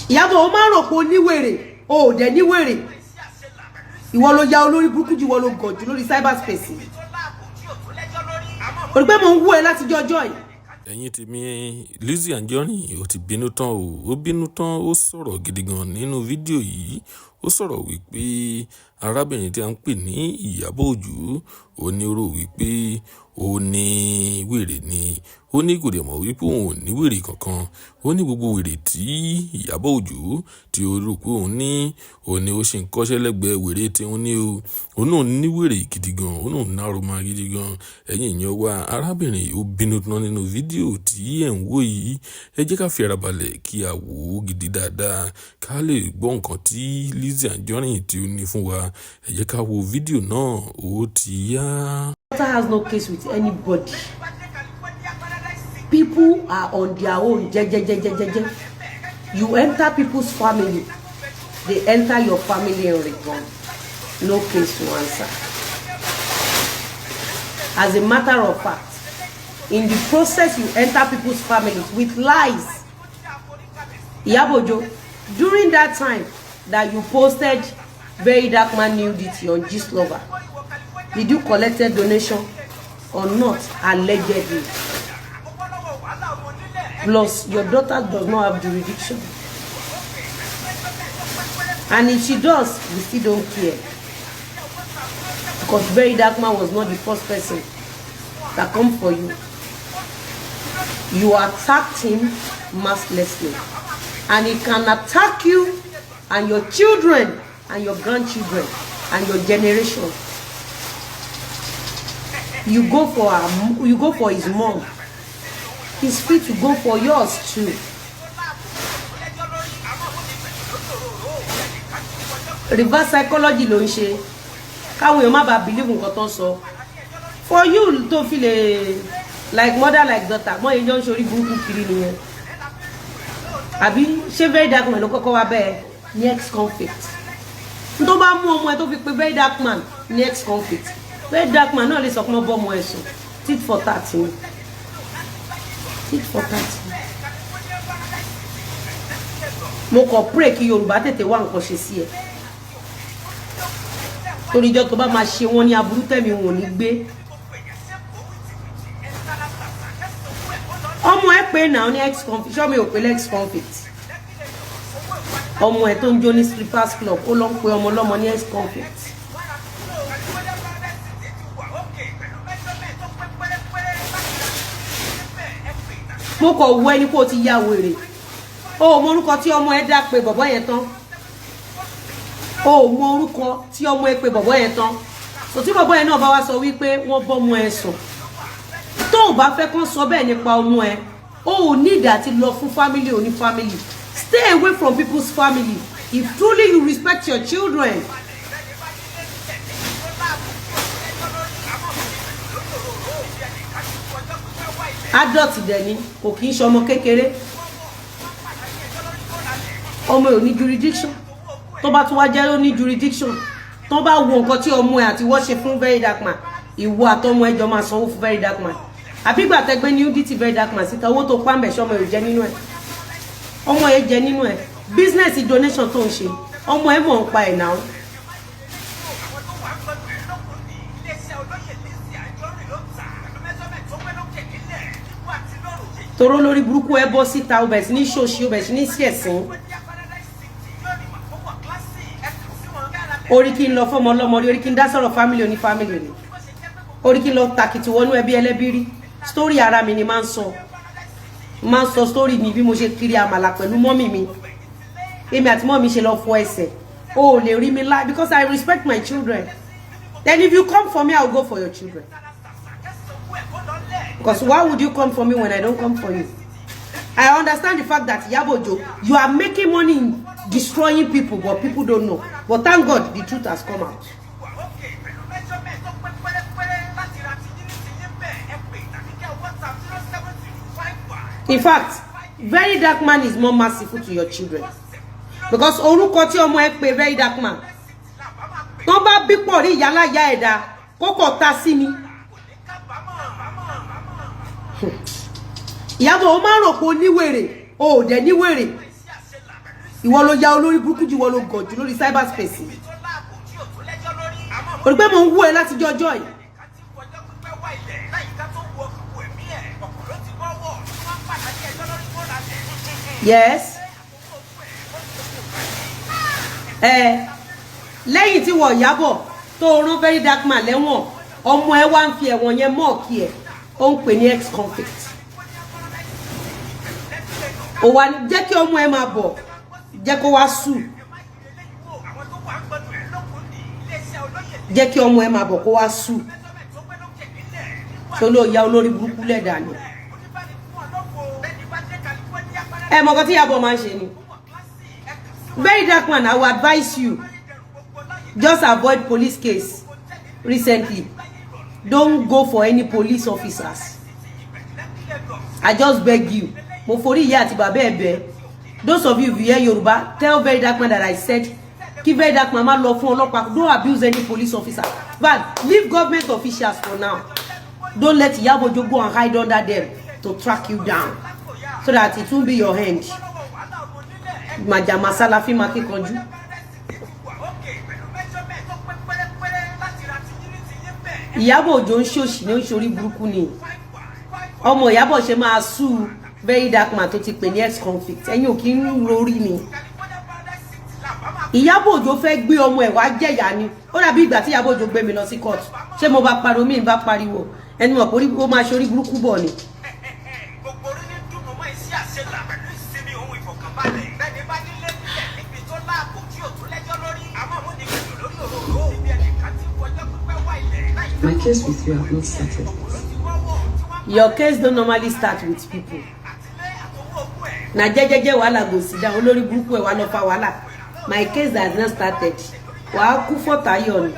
Ìyábọ̀ ó máa rò pé ó ní wèrè ó dẹ̀ ní wèrè ìwọ ló ya olórí burúkú jù ìwọ ló gọ̀jù lórí cyberspace ó pé mo ń wú ẹ láti jọjọ́ yìí. Ẹ̀yin tèmi Lizzy Anjorin ó ti bínú tán ó bínú tán ó sọ̀rọ̀ gidi gan nínú fídíò yìí ó sọ̀rọ̀ wípé arábìnrin tí a ń pè ní Ìyábọ̀ Òjó ó ní rò wípé ó ní wèrè ni ó ní kò dẹ̀ mọ̀ wípé òun ò ní wèrè kankan ó ní gbogbo wèrè tí Ìyábọ̀ Òjó tí ó rò pé òun ní ó ṣe ń kọ́ṣẹ́ lẹ́gbẹ̀ẹ́ wèrè tí òun ní òun náà ní wèrè gidi gan òun náà ní àròmọ gidi gan. Ẹ̀yin èèyàn wa arábìnrin ó bínú tán nínú fídíò tí ẹ̀ ń wò yìí ẹ jẹ́ ká fi ara balẹ̀ kí a wò ó gidi dáadáa ká lè gbọ́ nǹkan tí Lizzy Anjorin tí ó ní fún wa ẹ jẹ́ ká wo fídíò náà ó ti yá. Daughter has no case with anybody. People are on their own. You enter people's family, they enter your family in return. No case to answer. As a matter of fact, in the process you enter people's families with lies. Ìyábọ̀ Òjó, during that time that you posted VERYDARKMAN nudity on Gist Lover, did you collect a donation or not? Allegedly. Plus, your daughter does not have jurisdiction. And if she does, we still don't care. Because VERYDARKMAN was not the first person that come for you. You attacked him mercilessly. And he can attack you and your children and your grandchildren and your generation. You go for his mom. He's free to go for yours too. Reverse psychology ló ń ṣe. Káwọn èèyàn má bá believe nǹkan tó ń sọ. For you to feel like mother like daughter, mo èèyàn ń ṣorí burúkú kiri nìyẹn. Àbí ṣé VERYDARKMAN ló kọ́kọ́ wá bẹ́ẹ̀ ní ex-convict. Tó bá mú ọmọ ẹ tó fi pé VERYDARKMAN ní ex-convict. VERYDARKMAN náà lè sọ pé mo bọ́ ọmọ ẹ sùn. Tit for tat ni. Tit for tat. Mo kàn pray kí Yorùbá tètè wá nǹkan ṣe sí ẹ. Torí ìjọ tó bá máa ṣe wọ́n ní aburú tẹ̀mí wọn ò ní gbé. Ọmọ ẹ pé náà ní ex-convict ṣọ́ mi ò pé ex-convict. Ọmọ ẹ tó ń jó ní Slippers Club ó lọ ń pe ọmọ ọlọ́mọ ní ex-convict. Mo kọ̀ wọ ẹni kó ti ya wèrè. O mọ orúkọ tí ọmọ ẹ dá pé bọ̀bọ́ yẹn tán. O mọ orúkọ tí ọmọ ẹ pé bọ̀bọ́ yẹn tán. So tí bọ̀bọ́ yẹn náà bá wá sọ wípé wọ́n bọ́ ọmọ ẹ sùn. Tó o bá fẹ́ kán sọ bẹ́ẹ̀ nípa ọmọ ẹ, o ò need àti lọ fún family oní family. Stay away from people's family if truly you respect your children. Adult dẹ̀ ni kò kì í ṣe ọmọ kékeré. Ọmọ ò ní jurisdiction. Tó bá tún wá jẹ́ ló ní jurisdiction. Tó bá wo nǹkan tí ọmọ ẹ àti wọ́n ṣe fún VERYDARKMAN, ìwọ àtọmọ ẹ jọ máa sanwó fún VERYDARKMAN. Àbí gbà tẹ́ gbé nudity VERYDARKMAN síta owó tó pàmbẹ̀ ṣọmọ ẹ jẹ nínú ẹ. Ọmọ ẹ jẹ nínú ẹ. Business donation tó ń ṣe. Ọmọ ẹ mọ̀ ń pa ẹ̀ náà. Toro lórí burúkú ẹ bọ́ síta ó bẹ̀ sí ní ṣòṣì ó bẹ̀ sí ní sí ẹ̀sìn. Orí kí n lọ fọmọ ọlọ́mọ rí orí kí n dá sọ̀rọ̀ family oní family ni. Orí kí n lọ takìtì wọnú ẹbí ẹlẹ́bí rí. Story ara mi ni máa ń sọ story mi bí mo ṣe kiri àmàlà pẹ̀lú mọ́mì mi. Èmi àti mọ́mì ṣe lọ fọ ẹsẹ̀. O ò lè rí mi láì because I respect my children. Then if you come for me, I will go for your children. Because why would you come for me when I don't come for you? I understand the fact that Ìyábọ̀ Òjó, you are making money in destroying people, but people don't know. But thank God, the truth has come out. In fact, VERYDARKMAN is more merciful to your children. Because orúkọ tí ọmọ ẹ pè VERYDARKMAN. Tó bá bí pọ̀ rí ìyálà ìyá ẹ̀dá, kókò ta sí mi. Ìyábọ̀ ó máa rò pé ó ní wèrè, ó dẹ̀ ní wèrè. ìwọ ló ya olórí burúkú jù, ìwọ ló gọ̀ jù lórí cyberspace. O rí pé mo ń wú ẹ láti jọjọ́ yìí. Yes. Lẹ́yìn tí wọ́n Ìyábọ̀ tó rán VERYDARKMAN lẹ́wọ̀n, ọmọ ẹ wá ń fi ẹ̀wọ̀n yẹn mọ́ọ̀kì ẹ̀, ó ń pè ní ex-convict. Ó wá jẹ́ kí ọmọ ẹ máa bọ̀, jẹ́ kó wá sùn. Jẹ́ kí ọmọ ẹ máa bọ̀ kó wá sùn. Ṣó ló ya olórí burúkú lẹ́dà ni. Ẹ mọ̀ nǹkan tí Ìyábọ̀ máa ń ṣe ni. VERYDARKMAN, I will advise you, just avoid police case recently. Don't go for any police officers. I just beg you. Mo forí ìyá àti bàbá ẹ bẹ̀. Those of you who hear Yoruba, tell VERYDARKMAN that I said, kí VERYDARKMAN má lọ fún ọlọ́pàá. Don't abuse any police officer. But leave government officials for now. Don't let Iyabojo go and hide under them to track you down, so that it won't be your hand. Majama Salafi maki konju. Iyabojo ń ṣòṣì ní oṣorí burúkú ni. Ọmọ Iyabo ṣe máa sue VERYDARKMAN tó ti pè ní ex-convict. Ẹ̀yin ò kí ń lórí ni. Iyabojo fẹ́ gbé ọmọ ẹ̀ wá jẹ̀yà ni. Ó dàbí ìgbà tí Iyabojo gbé mi lọ sí court. Ṣé mo bá pariwo mi bá pariwo? Ẹni mọ̀ pé ó máa ṣorí burúkú bọ̀ ni. My case with you have not started. Your case don't normally start with people. Na jejeje wala go sit down olórí burúkú ẹ wá lọ fa wàhálà. My case has not started. Wàá kú for tayo ni.